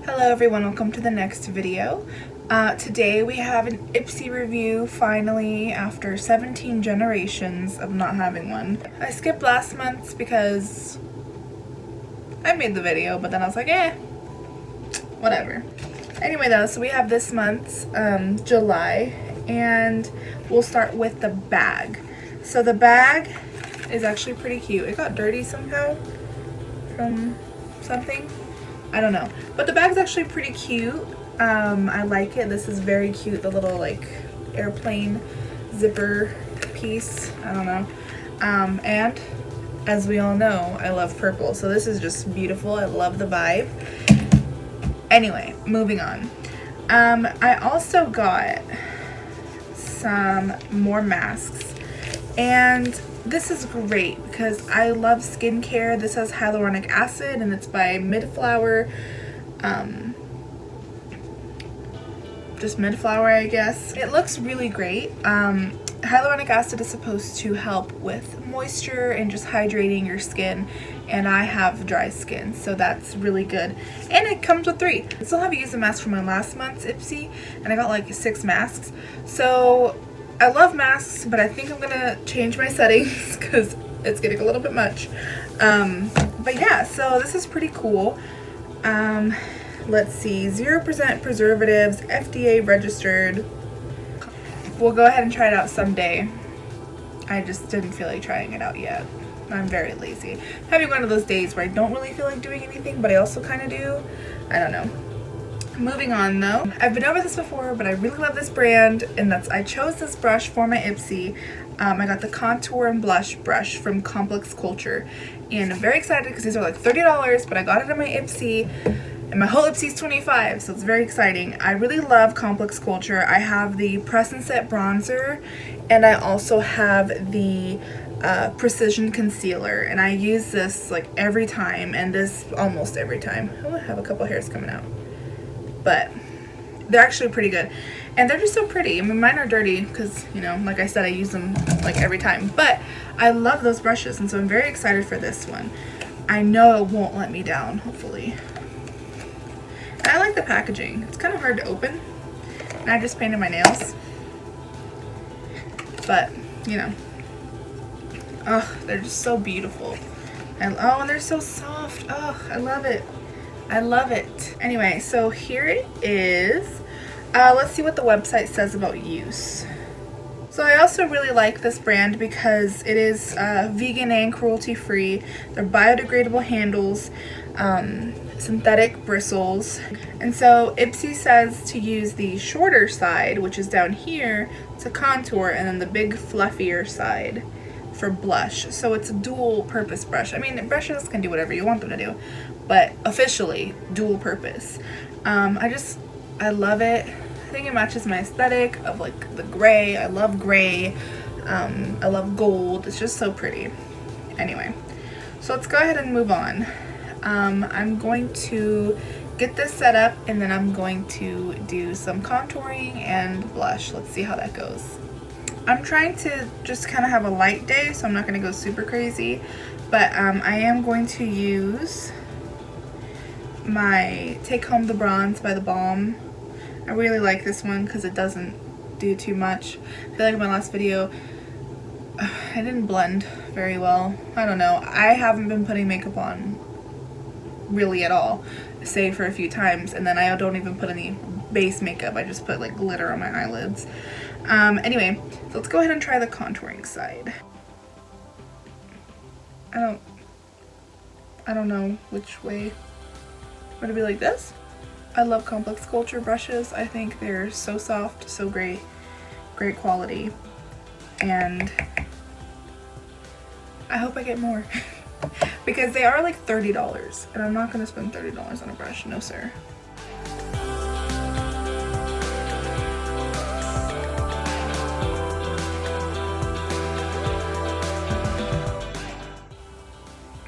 Hello everyone, welcome to the next video. Today we have an Ipsy review finally after 17 generations of not having one. I skipped last month's because I made the video, but then I was like, whatever. Anyway though, so we have this month's July, and we'll start with the bag. So the bag is actually pretty cute. It got dirty somehow from something. I don't know, but the bag's actually pretty cute. I like it. This is very cute, the little like airplane zipper piece. I don't know. And as we all know, I love purple, so this is just beautiful. I love the vibe. Anyway, moving on. I also got some more masks, and this is great because I love skincare. This has hyaluronic acid and it's by MÍDFLOWER. Just MÍDFLOWER, I guess. It looks really great. Hyaluronic acid is supposed to help with moisture and just hydrating your skin, and I have dry skin, so that's really good. And it comes with 3. I still haven't used a mask from my last month's Ipsy, and I got like 6 masks. So I love masks, but I think I'm gonna change my settings because it's getting a little bit much. But yeah, so this is pretty cool. Let's see, 0% preservatives, FDA registered. We'll go ahead and try it out someday. I just didn't feel like trying it out yet. I'm very lazy. I'm having one of those days where I don't really feel like doing anything, but I also kind of do. I don't know. Moving on though, I've been over this before, but I really love this brand, and I chose this brush for my Ipsy. I got the contour and blush brush from Complex Culture, and I'm very excited because these are like $30, but I got it in my Ipsy, and my whole Ipsy is $25, so it's very exciting. I really love Complex Culture. I have the Press and Set bronzer, and I also have the Precision Concealer, and I use this like every time, and this almost every time. Oh, I have a couple hairs coming out. But they're actually pretty good, and they're just so pretty. I mean, mine are dirty because, you know, like I said, I use them like every time, but I love those brushes, and so I'm very excited for this one. I know it won't let me down, hopefully. And I like the packaging. It's kind of hard to open, and I just painted my nails, but you know, oh, they're just so beautiful. And oh, and they're so soft. Oh, I love it. I love it. Anyway, so here it is. Let's see what the website says about use. So I also really like this brand because it is vegan and cruelty free. They're biodegradable handles, synthetic bristles. And so Ipsy says to use the shorter side, which is down here, to contour, and then the big fluffier side for blush. So it's a dual purpose brush. I mean, brushes can do whatever you want them to do, but officially dual purpose. I love it. I think it matches my aesthetic of like the gray. I love gray. I love gold. It's just so pretty. Anyway, so let's go ahead and move on. I'm going to get this set up, and then I'm going to do some contouring and blush. Let's see how that goes. I'm trying to just kind of have a light day, so I'm not going to go super crazy, but I am going to use my Take Home the Bronze by The Balm. I really like this one because it doesn't do too much. I feel like in my last video, I didn't blend very well. I don't know. I haven't been putting makeup on really at all, save for a few times, and then I don't even put any base makeup. I just put like glitter on my eyelids. Anyway, so let's go ahead and try the contouring side. I don't know which way. Would it be like this? I love Complex Culture brushes. I think they're so soft, so great quality, and I hope I get more because they are like $30, and I'm not gonna spend $30 on a brush, no sir.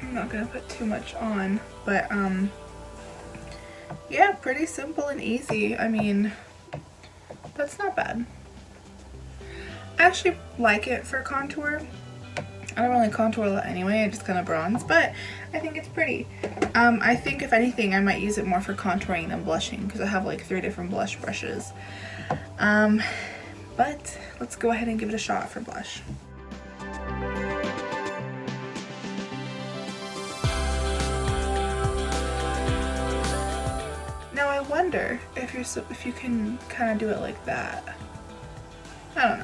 I'm not gonna put too much on, but yeah, pretty simple and easy. I mean, that's not bad. I actually like it for contour. I don't really contour a lot anyway, I just kind of bronze, but I think it's pretty. I think if anything I might use it more for contouring than blushing because I have like 3 different blush brushes. But let's go ahead and give it a shot for blush. Now I wonder if you can kind of do it like that. I don't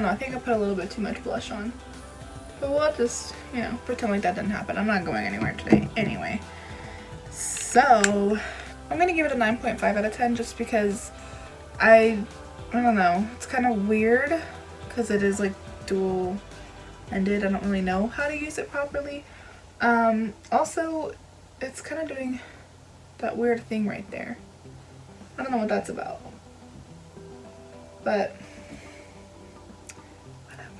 know. I think I put a little bit too much blush on. But we'll just, you know, pretend like that didn't happen. I'm not going anywhere today anyway. So, I'm going to give it a 9.5 out of 10 just because I don't know. It's kind of weird because it is like dual-ended. I don't really know how to use it properly. Also, it's kind of doing that weird thing right there. I don't know what that's about. But whatever.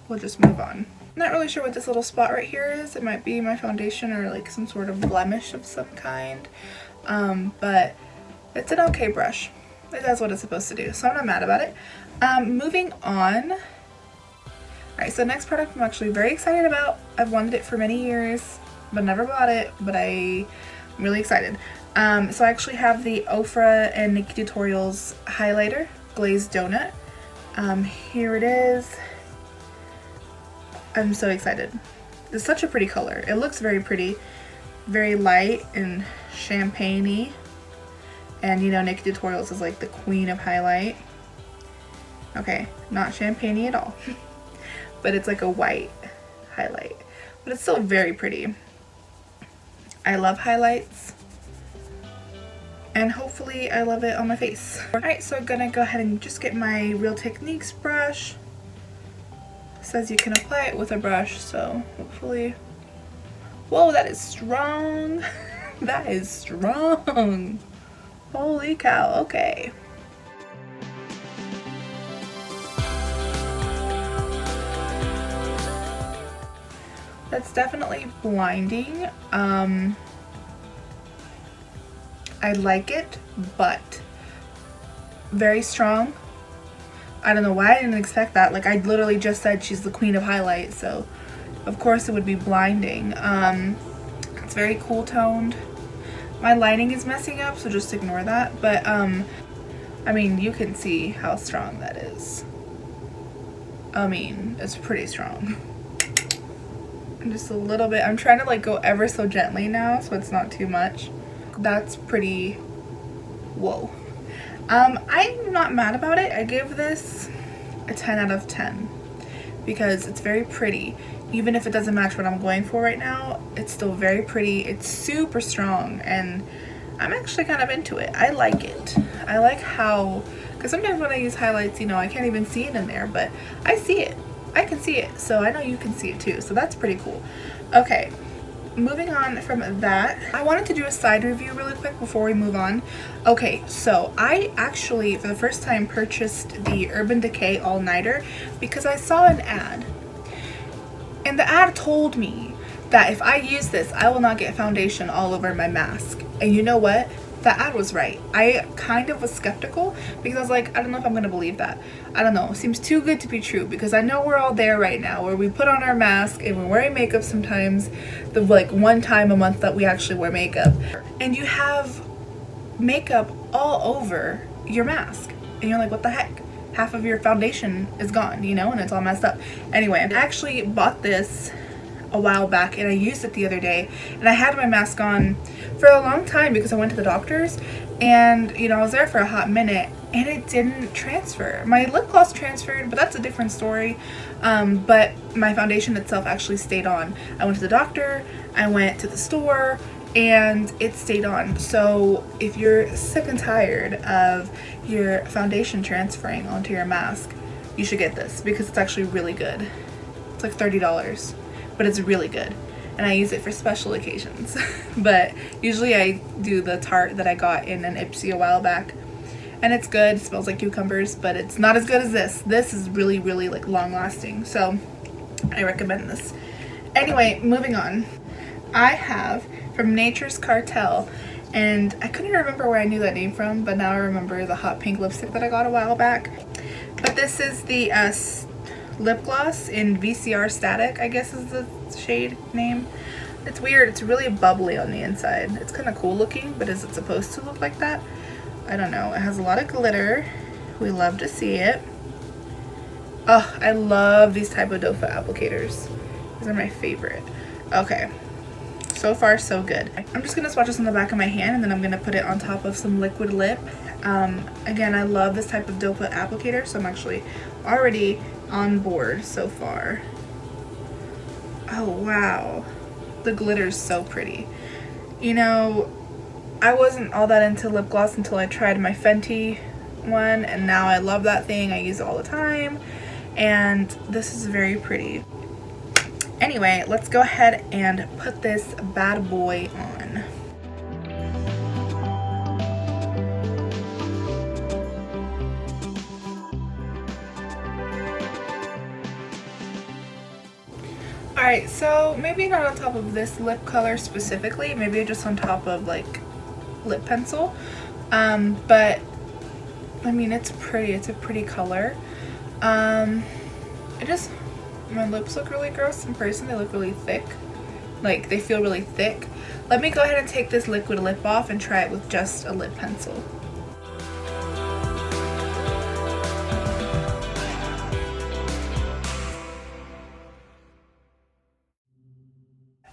We'll just move on. Not really sure what this little spot right here is. It might be my foundation or like some sort of blemish of some kind. But it's an okay brush. It does what it's supposed to do, so I'm not mad about it. Moving on. Alright, so the next product I'm actually very excited about. I've wanted it for many years, but never bought it, but I'm really excited. So I actually have the OFRA and NikkieTutorials highlighter, Glazed Donut. Here it is. I'm so excited. It's such a pretty color. It looks very pretty, very light and champagne-y. And you know NikkieTutorials is like the queen of highlight. Okay, not champagne-y at all. But it's like a white highlight. But it's still very pretty. I love highlights. And hopefully I love it on my face. Alright, so I'm gonna go ahead and just get my Real Techniques brush. It says you can apply it with a brush, so hopefully... Whoa, that is strong! That is strong! Holy cow, okay. That's definitely blinding. I like it, but very strong. I don't know why I didn't expect that. Like, I literally just said she's the queen of highlight, so of course it would be blinding. It's very cool toned. My lighting is messing up, so just ignore that. But I mean, you can see how strong that is. I mean, it's pretty strong. Just a little bit. I'm trying to like go ever so gently now, so it's not too much. That's pretty. Whoa. I'm not mad about it. I give this a 10 out of 10 because it's very pretty. Even if it doesn't match what I'm going for right now, it's still very pretty. It's super strong and I'm actually kind of into it. I like it. I like how, because sometimes when I use highlights, you know, I can't even see it in there, but I see it. I can see it, so I know you can see it too, so that's pretty cool. Okay, moving on from that, I wanted to do a side review really quick before we move on. Okay, so I actually, for the first time, purchased the Urban Decay All-Nighter because I saw an ad. And the ad told me that if I use this, I will not get foundation all over my mask. And you know what? That ad was right. I kind of was skeptical because I was like, I don't know if I'm going to believe that. I don't know. It seems too good to be true because I know we're all there right now where we put on our mask and we're wearing makeup sometimes, the like one time a month that we actually wear makeup. And you have makeup all over your mask. And you're like, what the heck? Half of your foundation is gone, you know, and it's all messed up. Anyway, I actually bought this a while back and I used it the other day and I had my mask on for a long time because I went to the doctor's and you know I was there for a hot minute and it didn't transfer. My lip gloss transferred, but that's a different story. But my foundation itself actually stayed on. I went to the doctor, I went to the store, and it stayed on. So if you're sick and tired of your foundation transferring onto your mask, you should get this because it's actually really good. It's like $30. But it's really good and I use it for special occasions. But usually I do the Tarte that I got in an Ipsy a while back and it's good. It smells like cucumbers, but it's not as good as this. This is really, really like long lasting, so I recommend this. Anyway, moving on. I have from Nature's Cartel, and I couldn't remember where I knew that name from, but now I remember the hot pink lipstick that I got a while back. But this is the lip gloss in VCR Static, I guess is the shade name. It's weird. It's really bubbly on the inside. It's kind of cool looking, but is it supposed to look like that? I don't know. It has a lot of glitter. We love to see it. Oh, I love these type of doe foot applicators. These are my favorite. Okay. So far, so good. I'm just going to swatch this on the back of my hand, and then I'm going to put it on top of some liquid lip. Again, I love this type of doe foot applicator, so I'm actually already on board so far. Oh, wow. The glitter's so pretty. You know, I wasn't all that into lip gloss until I tried my Fenty one, and now I love that thing. I use it all the time, and this is very pretty. Anyway, let's go ahead and put this bad boy on. Alright, so maybe not on top of this lip color specifically, maybe just on top of like lip pencil, but I mean, it's pretty. It's a pretty color. My lips look really gross in person. They look really thick. Like, they feel really thick. Let me go ahead and take this liquid lip off and try it with just a lip pencil.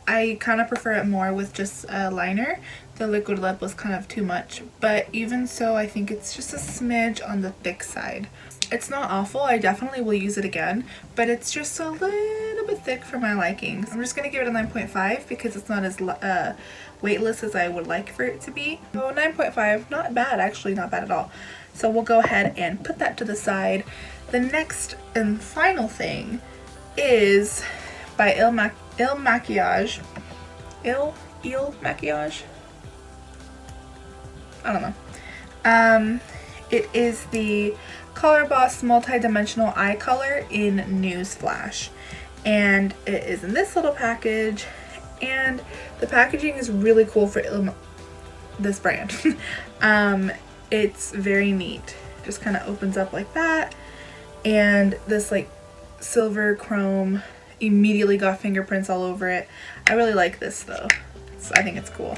I kind of prefer it more with just a liner. The liquid lip was kind of too much, but even so, I think it's just a smidge on the thick side. It's not awful. I definitely will use it again, but it's just a little bit thick for my likings. I'm just going to give it a 9.5 because it's not as weightless as I would like for it to be. So 9.5, not bad, actually not bad at all. So we'll go ahead and put that to the side. The next and final thing is by Il Makiage. Il Makiage? I don't know. It is the Color Boss Multi-Dimensional Eye Color in News Flash. And it is in this little package. And the packaging is really cool for this brand. It's very neat. Just kind of opens up like that. And this like silver chrome immediately got fingerprints all over it. I really like this though. I think it's cool.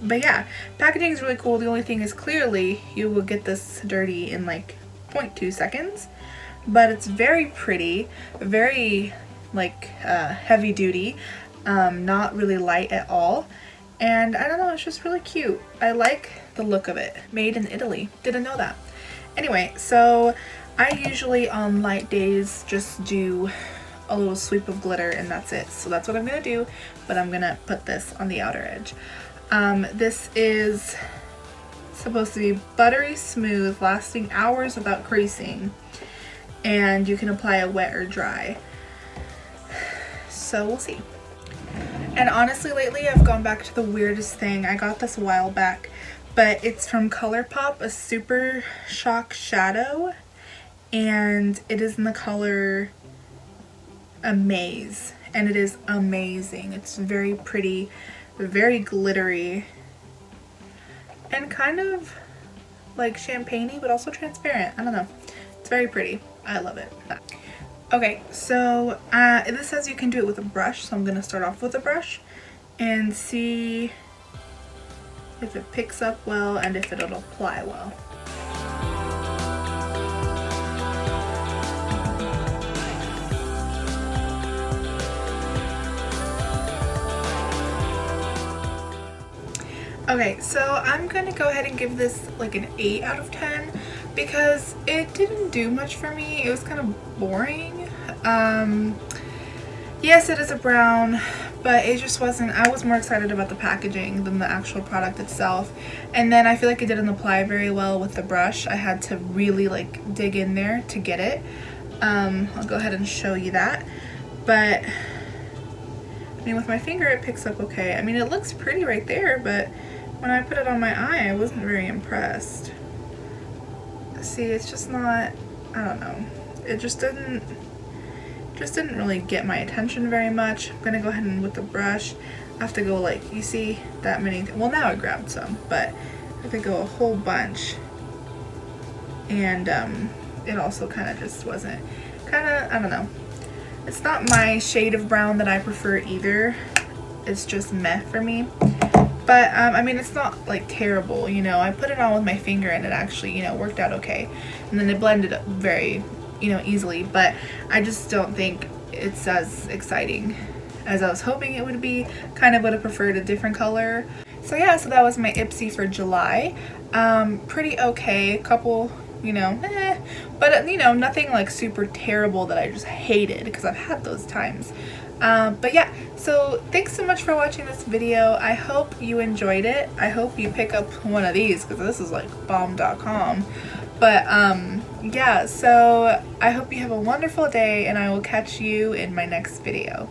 But yeah, packaging is really cool. The only thing is clearly you will get this dirty in like 0.2 seconds, but it's very pretty, very like heavy duty, not really light at all. And I don't know, it's just really cute. I like the look of it. Made in Italy. Didn't know that. Anyway, so I usually on light days just do a little sweep of glitter and that's it. So that's what I'm gonna do, but I'm gonna put this on the outer edge. This is supposed to be buttery smooth, lasting hours without creasing, and you can apply it wet or dry. So we'll see. And honestly, lately I've gone back to the weirdest thing. I got this a while back, but it's from ColourPop, a Super Shock Shadow, and it is in the color Amaze, and it is amazing. It's very pretty, very glittery, and kind of like champagne-y, but also transparent. I don't know. It's very pretty. I love it. Okay, so this says you can do it with a brush, so I'm going to start off with a brush and see if it picks up well and if it'll apply well. Okay, so I'm gonna go ahead and give this like an 8 out of 10 because it didn't do much for me. It was kind of boring. Yes, it is a brown, but it just wasn't. I was more excited about the packaging than the actual product itself. And then I feel like it didn't apply very well with the brush. I had to really like dig in there to get it. I'll go ahead and show you that. But I mean, with my finger it picks up okay. I mean, it looks pretty right there, but when I put it on my eye, I wasn't very impressed. See, it's just not, I don't know. It just didn't really get my attention very much. I'm gonna go ahead and with the brush, I have to go like, you see that many, well now I grabbed some, but I have to go a whole bunch. And it also kind of just wasn't kind of, I don't know. It's not my shade of brown that I prefer either. It's just meh for me. But, I mean, it's not, like, terrible, you know. I put it on with my finger and it actually, you know, worked out okay. And then it blended up very, you know, easily. But I just don't think it's as exciting as I was hoping it would be. Kind of would have preferred a different color. So, yeah, so that was my Ipsy for July. Pretty okay. Couple, you know, but, you know, nothing, like, super terrible that I just hated, because I've had those times. But yeah, so thanks so much for watching this video. I hope you enjoyed it. I hope you pick up one of these, because this is like bomb.com. But yeah, so I hope you have a wonderful day, and I will catch you in my next video.